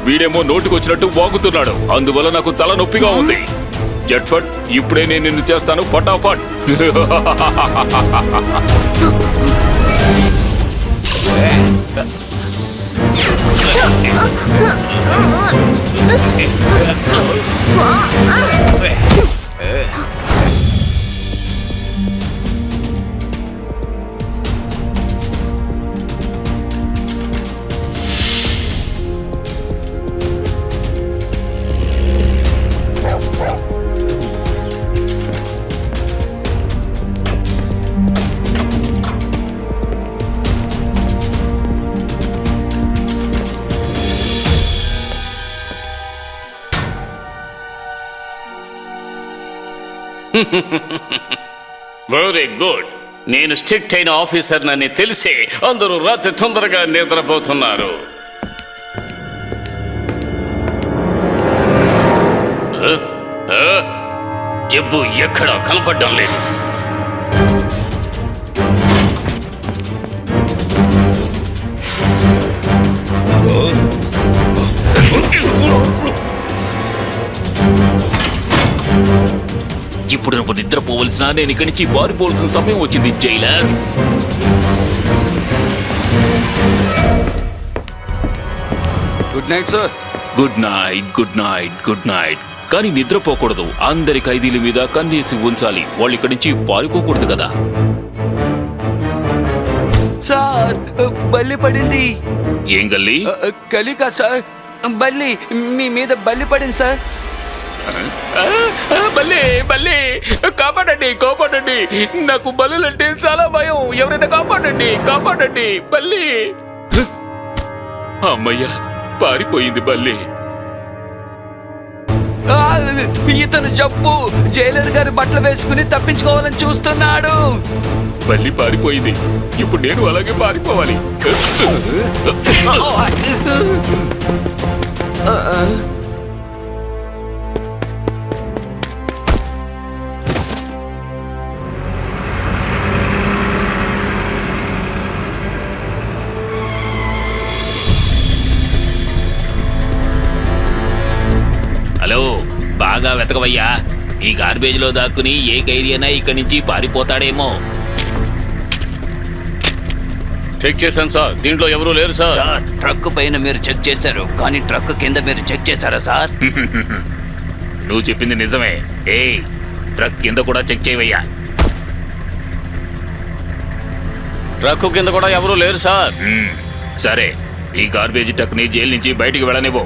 వీడేమో నోటికొచ్చినట్టు వాగుతున్నాడు. అందువల్ల నాకు తల నొప్పిగా ఉంది. జట్ఫట్, ఇప్పుడే నేను నిన్ను చేస్తాను ఫటాఫట్. Very good. నేను స్ట్రిక్ట్ అయిన ఆఫీసర్ నని తెలిసి అందరూ రాత్రి తొందరగా నిద్రపోతున్నారు. జబ్బు ఎక్కడా కనపడడం లేదు. ఇప్పుడు నువ్వు నిద్రపోవలసిన, నేను ఇక్కడి నుంచి పారిపోవలసిన సమయం వచ్చింది Jailer. Good night sir. Good night, good night, good night. కానీ నిద్రపోకూడదు. అందరి ఖైదీల మీద కన్నేసి ఉంచాలి. వాళ్ళు ఇక్కడి నుంచి పారిపోకూడదు కదా. సార్, బల్లి పడింది. ఏం గల్లి? కలికా సార్, బల్లి మీ మీద బల్లి పడింది సార్. బల్లి, బల్లి, కాపాడండి, కాపాడండి. నాకు బల్లులంటే చాలా భయం. ఎవరైనా కాపాడండి, కాపాడండి. బల్లి. అమ్మయ్యా, పారిపోయింది బల్లి. ఇతను జబ్బు జైలర్ గారి బట్టలు వేసుకుని తప్పించుకోవాలని చూస్తున్నాడు. బల్లి పారిపోయింది. ఇప్పుడు నేను అలాగే పారిపోవాలి. హలో, బాగా వెతకవయ్యా. ఈ గార్బేజ్ లో దాక్కుని ఏ ఖైదీ అయినా ఇక్కడి నుంచి పారిపోతాడేమో. చెక్ చేశాను సార్, దీంట్లో ఎవరూ లేరు సార్. సార్, ట్రక్ పైన మీరు చెక్ చేశారు, కానీ ట్రక్ కింద మీరు చెక్ చేశారా సార్? నువ్వు చెప్పింది నిజమే. ట్రక్ కింద కూడా చెక్ చేయవయ్యా. ట్రక్ కింద కూడా ఎవరూ లేరు సార్. సరే, ఈ గార్బేజ్ ట్రక్ ని జైలు నుంచి బయటికి వెళ్ళనివ్వు.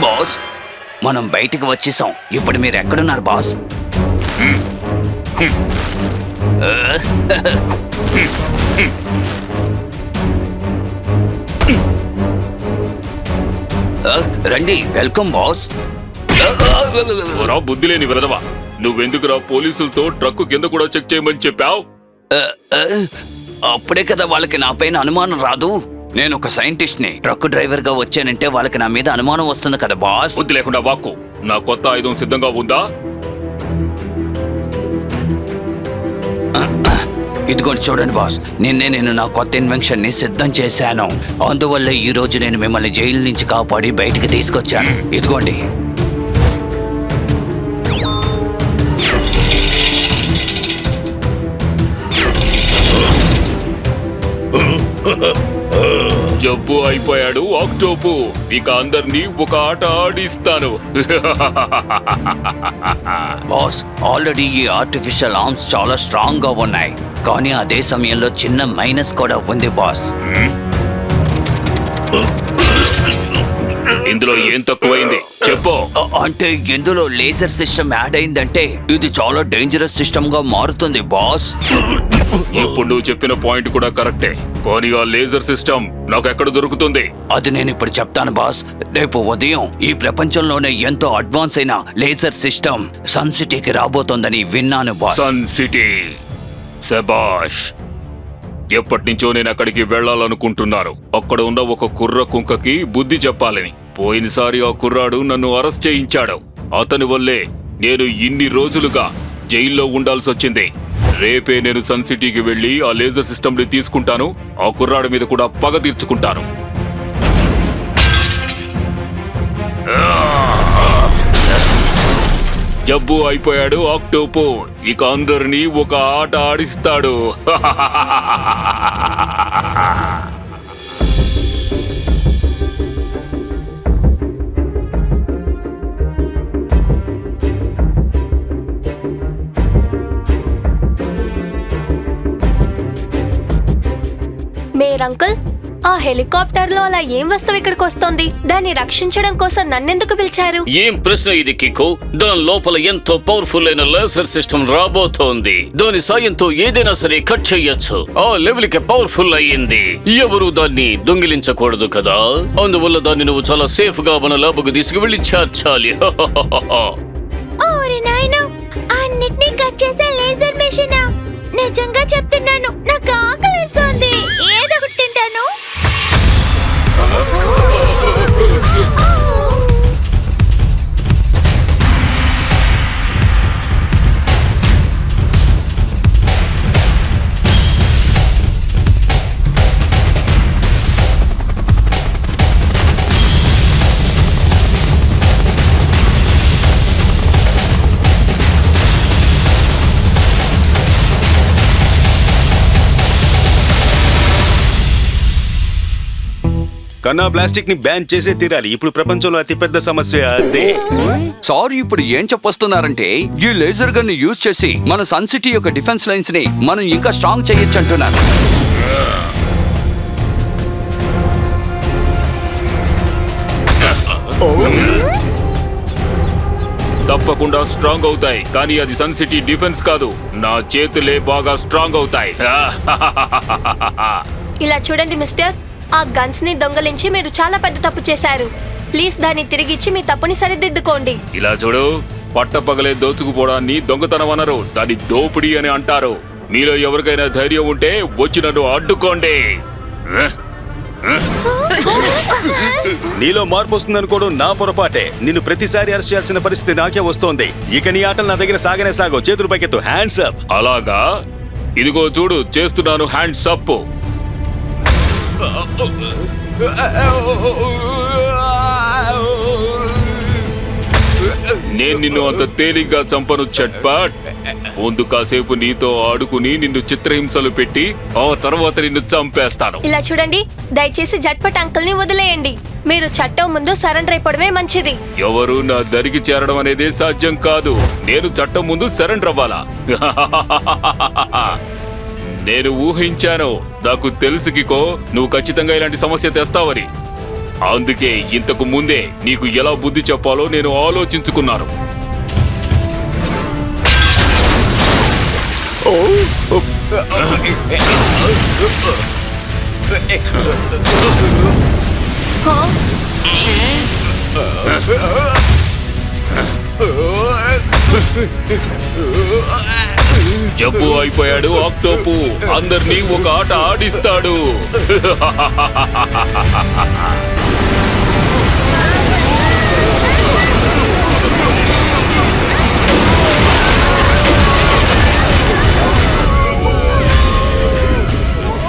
బాస్, మనం బయటికి వచ్చేసాం. ఇప్పుడు మీరు ఎక్కడున్నారు బాస్? రండి, వెల్కమ్ బాస్. బుద్ధి లేని విరదవా, నువ్వెందుకురా పోలీసులతో ట్రక్ కింద కూడా చెక్ చేయమని చెప్పావు? అప్పుడే కదా వాళ్ళకి నా పైన అనుమానం రాదు. నేను ఒక సైంటిస్ట్ ని. ట్రక్ డ్రైవర్ గా వచ్చానంటే వాళ్ళకి నా మీద అనుమానం వస్తుంది కదా బాస్. బుద్ధి లేకుండా వాక్కు. నా కొత్త ఆయుధం సిద్ధంగా ఉందా? ఇదిగోండి చూడండి బాస్, నిన్నే నేను నా కొత్త ఇన్వెన్షన్ ని సిద్ధం చేశాను. అందువల్ల ఈ రోజు నేను మిమ్మల్ని జైలు నుంచి కాపాడి బయటికి తీసుకొచ్చాను. ఇదిగోండి. జబ్బు అయిపోయాడు ఆక్టోపు. ఇక అందరినీ ఒక ఆట ఆడిస్తాను. బాస్, ఆల్రెడీ ఈ ఆర్టిఫిషియల్ ఆర్మ్స్ చాలా స్ట్రాంగ్ గా ఉన్నాయి, కానీ అదే సమయంలో చిన్న మైనస్ కూడా ఉంది బాస్. ఇందులో ఏం తక్కువైంది చెప్పు. అంటే ఇందులో లేజర్ సిస్టమ్ యాడ్ అయిందంటే ఇది చాలా డేంజరస్ సిస్టమ్ గా మారుతుంది బాస్. ఇప్పుడు నువ్వు చెప్పిన పాయింట్ కూడా కరెక్టే, కానీ ఆ లేజర్ సిస్టమ్ నాకు ఎక్కడ దొరుకుతుంది? అది నేను ఇప్పుడు చెప్తాను బాస్. రేపు ఉదయం ఈ ప్రపంచంలోనే ఎంతో అడ్వాన్స్ అయిన లేజర్ సిస్టమ్ సన్ సిటీకి రాబోతోందని విన్నాను బాస్. సన్ సిటీ, శబాష్. ఎప్పటినుంచో నేను అక్కడికి వెళ్లాలనుకుంటున్నాను. అక్కడ ఉన్న ఒక కుర్ర కుంకకి బుద్ధి చెప్పాలని. పోయినసారి ఆ కుర్రాడు నన్ను అరెస్ట్ చేయించాడు. అతని వల్లే నేను ఇన్ని రోజులుగా జైల్లో ఉండాల్సొచ్చింది. రేపే నేను సన్ సిటీకి వెళ్లి ఆ లేజర్ సిస్టమ్ ని తీసుకుంటాను. ఆ కుర్రాడి మీద కూడా పగ తీర్చుకుంటాను. జబ్బు అయిపోయాడు ఆక్టోపో. ఇక అందరినీ ఒక ఆట ఆడిస్తాడు. మేరంకుల్, ఆ హెలికాప్టర్ లో అలా ఏం వస్తువు ఇక్కడికి వస్తోంది? దాన్ని రక్షించడం కోసం నన్నెందుకు పిలిచారు? ఏం ప్రశ్న ఇది కికో? దాని లోపల ఎంతో పవర్ఫుల్ అయిన లేజర్ సిస్టమ్ రాబోతోంది. దాని సాయంతో ఏదైనా సరే కట్ చెయ్యొచ్చు. ఆ లెవెల్ కి పవర్ఫుల్ అయ్యింది. ఎవరు దాన్ని దొంగిలించకూడదు కదా. అందువల్ల దాన్ని నువ్వు చాలా సేఫ్ గా మన ల్యాబ్కు తీసుకువెళ్లి చేర్చాలి. ఓరి నాయనా, అన్నిటినీ కట్ చేసే లేజర్ మెషినా? నిజంగా చెప్తున్నాను, నాకు ఆకలిస్తోంది. ఏదో ఒకటి తింటాను. కన్నా ప్లాస్టిక్ ని బ్యాన్ చేసే తీరాలి. ఇప్పుడు ప్రపంచంలో అతిపెద్ద సమస్య అదే. సారీ, ఇప్పుడు ఏం చెప్పొస్తున్నారంటే ఈ లేజర్ గన్ ని యూజ్ చేసి మన సన్ సిటీ యొక్క డిఫెన్స్ లైన్స్ ని మనం ఇంకా స్ట్రాంగ్ చేయొచ్చు అంటున్నారు. తప్పకుండా స్ట్రాంగ్ అవుతాయి, కానీ అది సన్ సిటీ డిఫెన్స్ కాదు. నా చేతులే బాగా స్ట్రాంగ్ అవుతాయి. ఇలా చూడండి మిస్టర్, ఆ గన్స్ ని దొంగలించి మీరు చాలా పెద్ద తప్పు చేశారు. ప్లీజ్ దాన్ని తిరిగిచ్చి మీ తప్పుని సరిదిద్దుకోండి. ఇలా చూడు, పట్టపగలే దోచుకుపోవడాన్ని దొంగతనం అనరు, దాన్ని దోపిడీ అని అంటారు. మీలో ఎవరికైనా ధైర్యం ఉంటే వచ్చి నన్ను అడ్డుకోండి. నీలో మార్పు వస్తుందనుకోవడం నా పొరపాటే. నిన్ను ప్రతిసారి అరెస్ట్ చేయాల్సిన పరిస్థితి నాకే వస్తోంది. ఇక నీ ఆటలు నా దగ్గర సాగనే సాగో. చేతులు పైకెత్తు, హ్యాండ్స్ అప్. అలాగా, ఇదిగో చూడు, చేస్తున్నాను హ్యాండ్స్ అప్. నేను నిన్ను అంత తేలిగ్గా చంపను చట్పట్. ముందు కాసేపు నీతో ఆడుకుని నిన్ను చిత్రహింసలు పెట్టి ఆ తర్వాత నిన్ను చంపేస్తాను. ఇలా చూడండి, దయచేసి జట్పట్ అంకుల్ ని వదిలేయండి. మీరు చట్టం ముందు సరెండర్ అయిపోవడమే మంచిది. ఎవరు నా దరికి చేరడం అనేది సాధ్యం కాదు. నేను చట్టం ముందు సరెండర్ అవ్వాలా? నేను ఊహించాను. నాకు తెలుసు కికో, నువ్వు ఖచ్చితంగా ఇలాంటి సమస్య తెస్తావని. అందుకే ఇంతకు ముందే నీకు ఎలా బుద్ధి చెప్పాలో నేను ఆలోచించుకున్నాను. జబ్బు అయిపోయాడు ఆక్టోపు. అందరినీ ఒక ఆట ఆడిస్తాడు.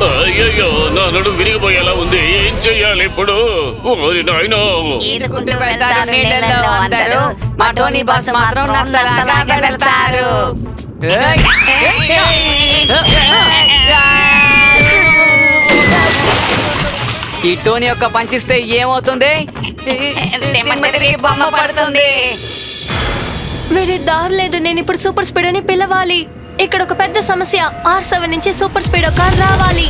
అయ్యయ్యో, నా నడుము విరిగిపోయేలా ఉంది. ఏం చెయ్యాలి ఇప్పుడు? ఓరి నాయనో. ఈదుకుంటూ వెళ్తారు నీళ్ళలో అందరూ, మా టోనీ బాస్ మాత్రం నత్తలాగా వెళ్తారు. ఈ టోనీ యొక్క పంచిస్తే ఏమవుతుంది? బొమ్మ పడుతుంది. వేరే దారి లేదు. నేను ఇప్పుడు సూపర్ స్పీడ్ అని పిలవాలి. ఇక్కడ ఒక పెద్ద సమస్య. R7 నుంచి సూపర్ స్పీడ్ కార్ రావాలి.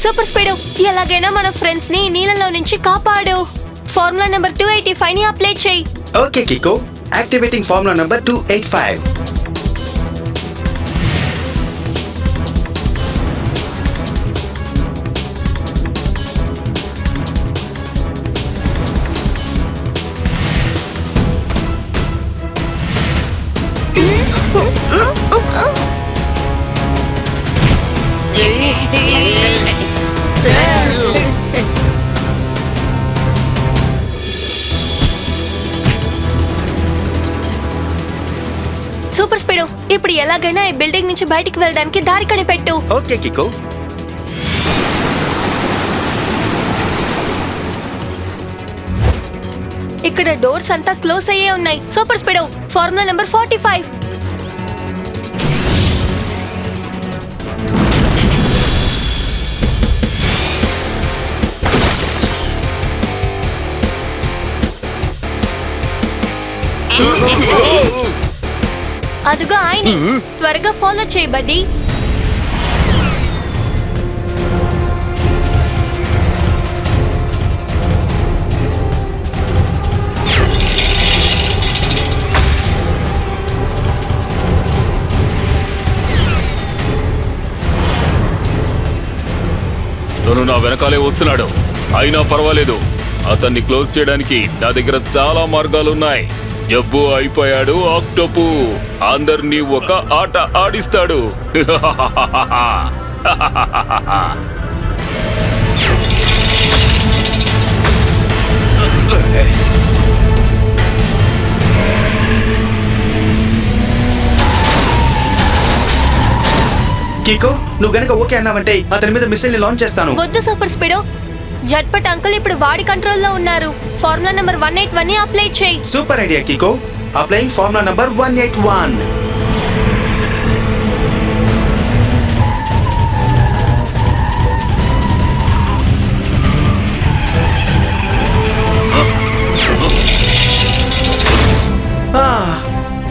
సూపర్ స్పీడ్, ఎలాగైనా మన ఫ్రెండ్స్ ని నీళ్ళలో నుంచి కాపాడు. ఫార్ములా నెంబర్ 285 ని అప్లై చేయి. Okay Kicko, activating formula number 285. Super speed, ఇప్పుడు ఎలాగైనా ఈ బిల్డింగ్ నుంచి బయటికి వెళ్ళడానికి దారి కనిపెట్టు. ఓకే కికో. ఇక్కడ డోర్స్ అంతా క్లోజ్ అయ్యే ఉన్నాయి. Super speed, formula number 45. అదుగా ఆయన, త్వరగా ఫాలో చేయి బడ్డీ. తను నా వెనకాలే వస్తున్నాడు. అయినా పర్వాలేదు, అతన్ని క్లోజ్ చేయడానికి నా దగ్గర చాలా మార్గాలున్నాయి. జబ్బు అయిపోయాడు ఆక్టోపు అందరినీ ఒక ఆట ఆడిస్తాడు. కికో, నువ్వు గనక ఓకే అన్నావంటే అతని మీద మిసైల్ ని లాంచ్ చేస్తాను. వద్దు సూపర్ స్పీడ్, జట్పట్ అంకుల్ ఇప్పుడు వాడి కంట్రోల్లో ఉన్నారు. ఫార్ములా నెంబర్ 181 ని అప్లై చేయి. Super idea Kicko. Applying formula number 181.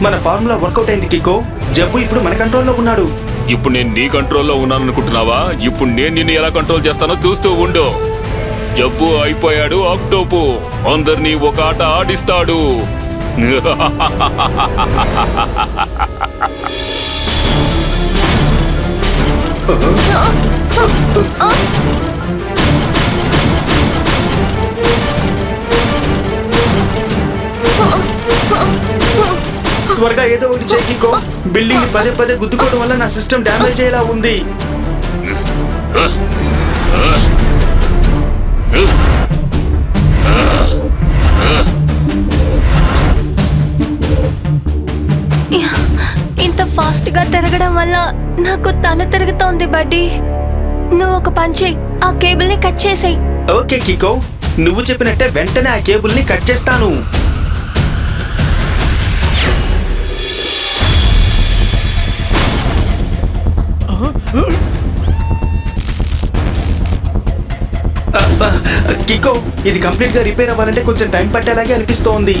మన ఫార్ములా వర్కౌట్ అయింది కికో. జబ్బు ఇప్పుడు మన కంట్రోల్లో ఉన్నాడు. ఇప్పుడు నేను నీ కంట్రోల్లో ఉన్నాను అనుకుంటున్నావా? ఇప్పుడు నేను నిన్ను ఎలా కంట్రోల్ చేస్తానో చూస్తూ ఉండు. జబ్బు అయిపోయాడు ఆక్టోపు అందరినీ ఒక ఆట ఆడిస్తాడు. త్వరగా ఏదో ఒకటి చేయి కికో. బిల్డింగ్ ని పదే పదే గుద్దుకోవడం వల్ల నా సిస్టమ్ డ్యామేజ్ అయ్యేలా ఉంది. ఇంత ఫాస్ట్ గా తిరగడం వల్ల నాకు తల తిరుగుతోంది బడ్డీ. నువ్వు ఒక పని చెయ్యి, ఆ కేబుల్ ని కట్ చేసేయ్. ఓకే కికో, నువ్వు చెప్పినట్టే వెంటనే ఆ కేబుల్ ని కట్ చేస్తాను. కికో, ఇది కంప్లీట్ గా రిపేర్ అవ్వాలంటే కొంచెం టైం పట్టేలాగే అనిపిస్తోంది.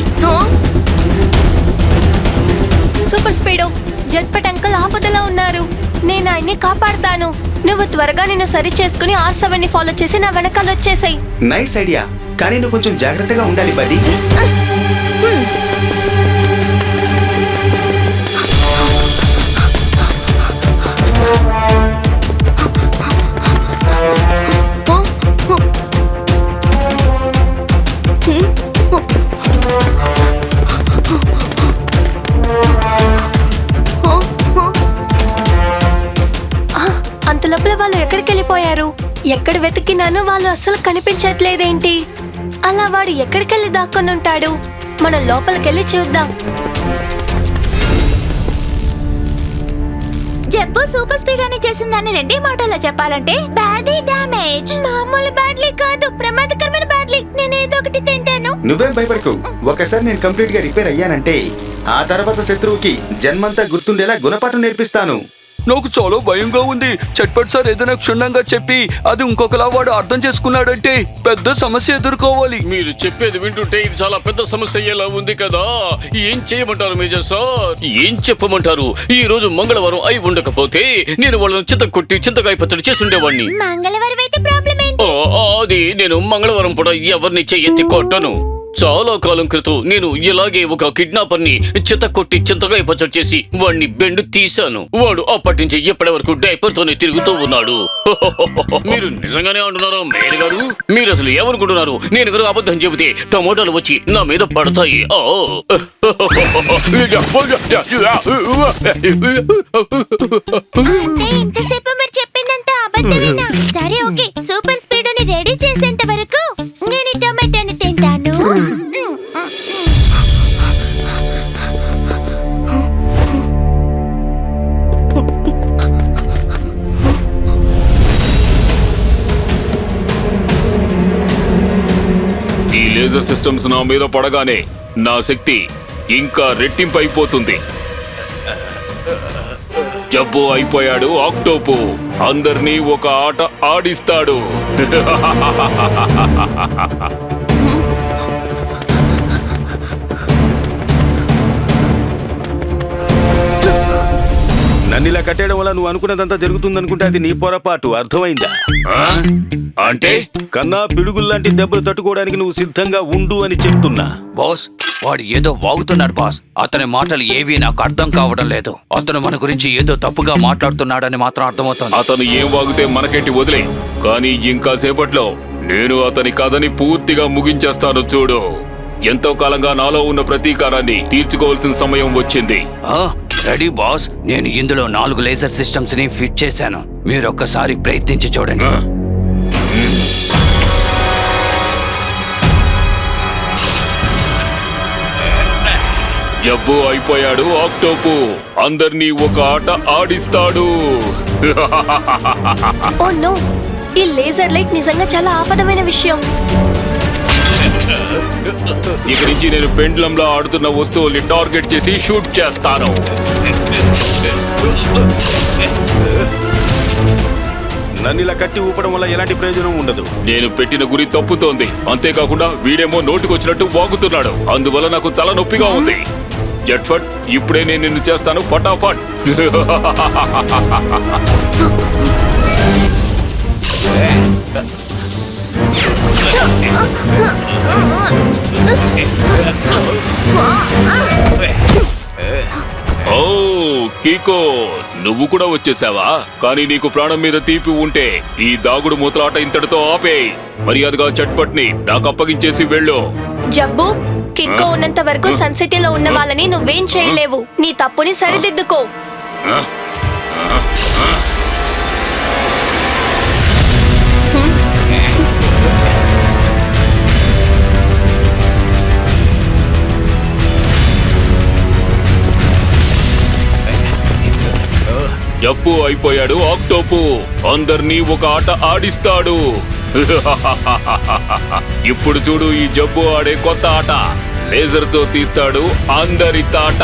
సూపర్ స్పీడ్, జట్పట్ అంకుల్ ఆపదలో ఉన్నారు. నేను ఆయన్ని కాపాడతాను. నువ్వు త్వరగా నిన్ను సరి చేసుకుని R7 ని ఫాలో చేసి నా వెనకాల వచ్చేసాయి. నైస్ ఐడియా, కానీ నువ్వు కొంచెం జాగ్రత్తగా ఉండాలి బడ్డీ. అంత లోపల వాళ్ళు ఎక్కడికి వెళ్ళిపోయారు? ఎక్కడ వెతికినాను వాళ్ళు అస్సలు కనిపించట్లేదేంటి? అలా వాడు ఎక్కడికెళ్ళి దాక్కొని ఉంటాడు? మనం లోపలికెళ్ళి చూద్దాం. జబ్బు సూపర్ స్పీడ్ అని చేసిందని రెండే మాటల్లో చెప్పాలంటే బ్యాడీ డ్యామేజ్. మామూలు బ్యాడ్లీ కాదు, ప్రమాదకరమైన బ్యాడ్లీ. నేను ఏదో ఒకటి తింటాను. నువ్వేం భయపడకు. ఒకసారి నేను కంప్లీట్ గా రిపేర్ అయ్యానంటే ఆ తర్వాత శత్రువుకి జన్మంతా గుర్తుండేలా గుణపాఠం నేర్పిస్తాను. నాకు చాలా భయంగా ఉంది. చట్పట్ సార్ ఏదైనా క్షుణ్ణంగా చెప్పి అది ఇంకొకలా వాడు అర్థం చేసుకున్నాడంటే పెద్ద సమస్య ఎదుర్కోవాలి. మీరు చెప్పేది వింటుంటే ఇది చాలా పెద్ద సమస్య అయ్యేలా ఉంది కదా. ఏం చేయమంటారు మేజర్ సార్? ఏం చెప్పమంటారు? ఈ రోజు మంగళవారం అయి ఉండకపోతే నేను వాళ్ళని చింత కొట్టి చింతకాయ పచ్చడి చేసి ఉండేవాడిని. మంగళవారం అయితే ప్రాబ్లం ఏంటి? అది నేను మంగళవారం పూట ఎవరిని చెయ్యెత్తి కొట్టను. చాలా కాలం క్రితం నేను ఇలాగే ఒక కిడ్నాపర్ని చెత్త కొట్టి చింతగా పచ్చడి చేసి వాడిని బెండు తీశాను. వాడు అప్పటి నుంచి ఇప్పటి వరకు డైపర్ తోనే తిరుగుతూ ఉన్నాడు. మీరు నిజంగానే అంటున్నారా మేయర్ గారు? మీరు అసలు ఏమనుకుంటున్నారు? నేను కనుక అబద్ధం చెబితే టమోటాలు వచ్చి నా మీద పడతాయి. ఇంతసేపు మీరు చెప్పిందంతా అబద్ధమేనా? సరే ఓకే, సూపర్ స్పీడుని రెడీ చేసేంత వరకు నేను ఈ టొమాటోని తింటాను. ఈ లేజర్ సిస్టమ్స్ నా మీద పడగానే నా శక్తి ఇంకా రెట్టింపు అయిపోతుంది. జబ్బు అయిపోయాడు ఆక్టోపు. అందర్నీ ఒక ఆట ఆడిస్తాడు. నన్ను ఇలా కట్టేయడం వల్ల నువ్వు అనుకున్నదంతా జరుగుతుందనుకుంటే అది నీ పొరపాటు. అర్థమైందా? అంటే కన్నా పిడుగుల్లాంటి దెబ్బలు తట్టుకోవడానికి నువ్వు సిద్ధంగా ఉండు అని చెప్తున్నా. బాస్, వాడు ఏదో వాగుతున్నాడు బాస్. అతని మాటలు ఏవీ నాకు అర్థం కావడం లేదు. అతను మన గురించి ఏదో తప్పుగా మాట్లాడుతున్నాడని మాత్రం అర్థమవుతుంది. అతను ఏం వాగితే మనకేంటి, వదిలే. కానీ ఇంకా సేపట్లో నేను అతని కథని పూర్తిగా ముగించేస్తాను చూడు. ఎంతో కాలంగా నాలో ఉన్న ప్రతీకారాన్ని తీర్చుకోవాల్సిన సమయం వచ్చింది. రెడీ బాస్, నేను ఇందులో 4 లేజర్ సిస్టమ్స్ ని ఫిట్ చేశాను. మీరు ఒక్కసారి ప్రయత్నించి చూడండి. జబ్బు అయిపోయాడు ఆక్టోపు. అందర్నీ ఒక ఆట ఆడిస్తాడు. ఓ నో, ఈ లేజర్ లైట్ నిజంగా చాలా ఆపదమైన విషయం. ఇక నుంచి నేను పెండ్లంలా ఆడుతున్న వస్తువుల్ని టార్గెట్ చేసి షూట్ చేస్తాను. నన్ను ఇలా కట్టి ఊపడం వల్ల ఎలాంటి ప్రయోజనం ఉండదు. నేను పెట్టిన గురి తప్పుతోంది. అంతేకాకుండా వీడేమో నోటికొచ్చినట్టు వాగుతున్నాడు. అందువల్ల నాకు తల నొప్పిగా ఉంది. జట్ఫట్, ఇప్పుడే నేను నిన్ను చేస్తాను ఫటాఫట్. ఓ కీకో, నువ్వు కూడా వచ్చేసావా? కానీ నీకు ప్రాణం మీద తీపి ఉంటే ఈ దాగుడు మూతలాట ఇంతటితో ఆపేయ్. మర్యాదగా చట్పట్ని నాకు అప్పగించేసి వెళ్ళు. జబ్బు, కిక్కో ఉన్నంత వరకు సన్ సిటీలో ఉన్న వాళ్ళని నువ్వేం చేయలేవు. నీ తప్పుని సరిదిద్దుకో. జబ్బు అయిపోయాడు ఆక్టోపు. అందర్నీ ఒక ఆట ఆడిస్తాడు. ఇప్పుడు చూడు ఈ జబ్బు ఆడే కొత్త ఆట. లేజర్ తో తీస్తాడు అందరి తాట.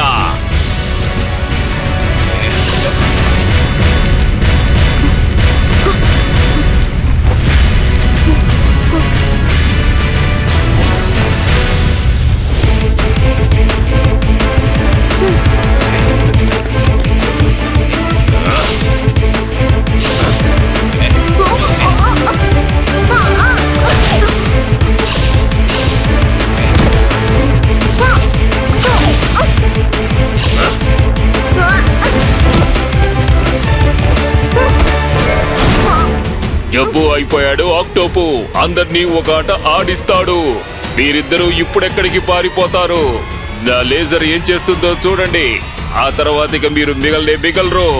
జబ్బు అయిపోయాడు ఆక్టోపు. అందర్నీ ఒక ఆట ఆడిస్తాడు. మీరిద్దరూ ఇప్పుడెక్కడికి పారిపోతారు? నా లేజర్ ఏం చేస్తుందో చూడండి. ఆ తర్వాత ఇక మీరు మిగలరు.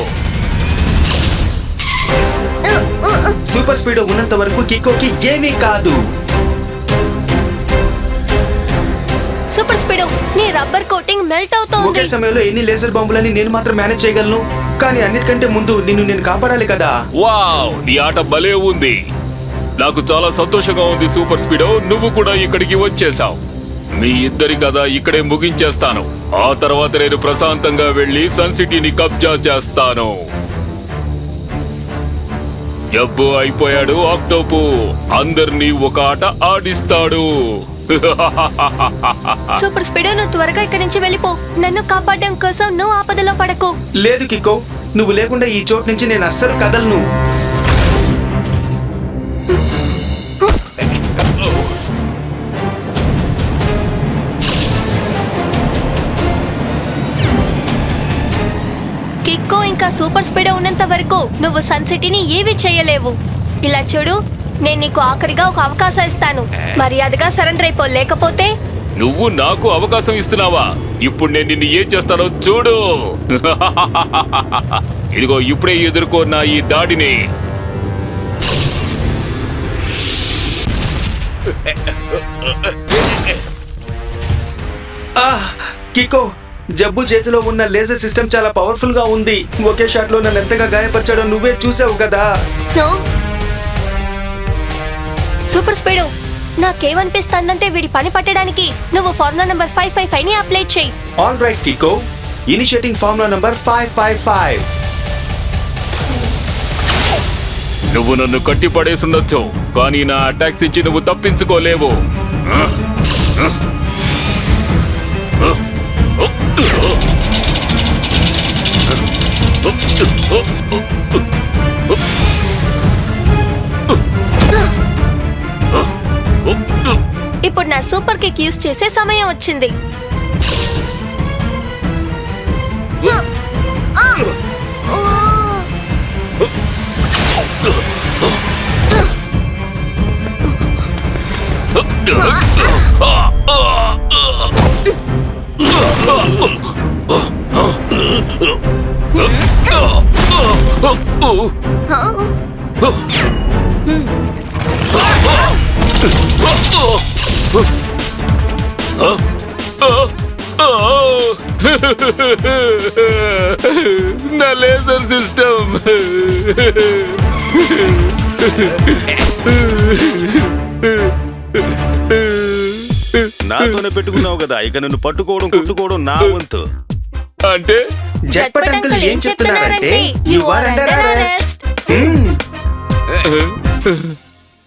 సూపర్ స్పీడ్ ఉన్నంత వరకు కికోకి ఏమీ కాదు. సూపర్ స్పీడ్, నీ రబ్బర్ కోటింగ్ మెల్ట్ అవుతోంది. ఒకే సమయంలో ఎన్ని లేజర్ బాంబులని నేను మాత్రం మేనేజ్ చేయగలను. కానీ అన్నిటికంటే ముందు నేను కాపాడాలి కదా. వావ్, నీ ఆట భలే ఉంది. నాకు చాలా సంతోషంగా ఉంది సూపర్ స్పీడో. నువ్వు కూడా ఇక్కడికి వచ్చేసావు. మీ ఇద్దరి కథ ఇక్కడే ముగించేస్తాను. ఆ తర్వాత నేను ప్రశాంతంగా వెళ్లి సన్ సిటీని కబ్జా చేస్తాను. జబ్బు అయిపోయాడు ఆక్టోపు. అందర్నీ ఒక ఆట ఆడిస్తాడు. సూపర్ స్పీడ్, నువ్వు త్వరగా ఇక్కడి నుంచి వెళ్ళిపో. నన్ను కాపాడడం కోసం నువ్వు ఆపదలో పడకు. లేదు కికో, నువ్వు లేకుండా ఈ చోటు నుంచి నేను అస్సలు కదలను. కిక్కో ఇంకా సూపర్ స్పీడ్ ఉన్నంత వరకు నువ్వు సన్ సిటీని ఏవి చేయలేవు. ఇలా చూడు, నేను నీకు ఆఖరిగా ఒక అవకాశం ఇస్తాను. మర్యాదగా సరెండర్ అయిపో, లేకపోతే నువ్వు నాకు అవకాశం ఇస్తున్నావా? ఇప్పుడు నేను నిన్ను ఏం చేస్తానో చూడు. ఇదిగో ఇప్పుడే ఎదుర్కొన్న ఈ దాడిని. కికో, జబ్బు చేతిలో ఉన్న లేజర్ సిస్టమ్ చాలా పవర్ఫుల్ గా ఉంది. ఒకే షాట్ లో నన్ను ఎంతగా గాయపరిచాడో నువ్వే చూసావు కదా. సూపర్ స్పీడు, నాకేమనిపిస్తుందంటే వీడి పని పట్టడానికి నువ్వు ఫార్ములా నంబర్ 555 ని అప్లై చేయి. All right Kicko, initiating formula number 555. నువ్వు నన్ను కట్టి పడేసుండొచ్చు, కానీ నా అటాక్స్ నుంచి నువ్వు తప్పించుకోలేవు. ఇప్పుడు నా సూపర్ కిక్ యూజ్ చేసే సమయం వచ్చింది. నా లేజర్ సిస్టమ్. నాతోనే పెట్టుకున్నావు కదా, ఇక నన్ను పట్టుకోవడం కొట్టుకోవడం నా వంతు. అంటే జట్పట్ అంకుల్ ఏం చెప్తున్నారంటే, you are under arrest.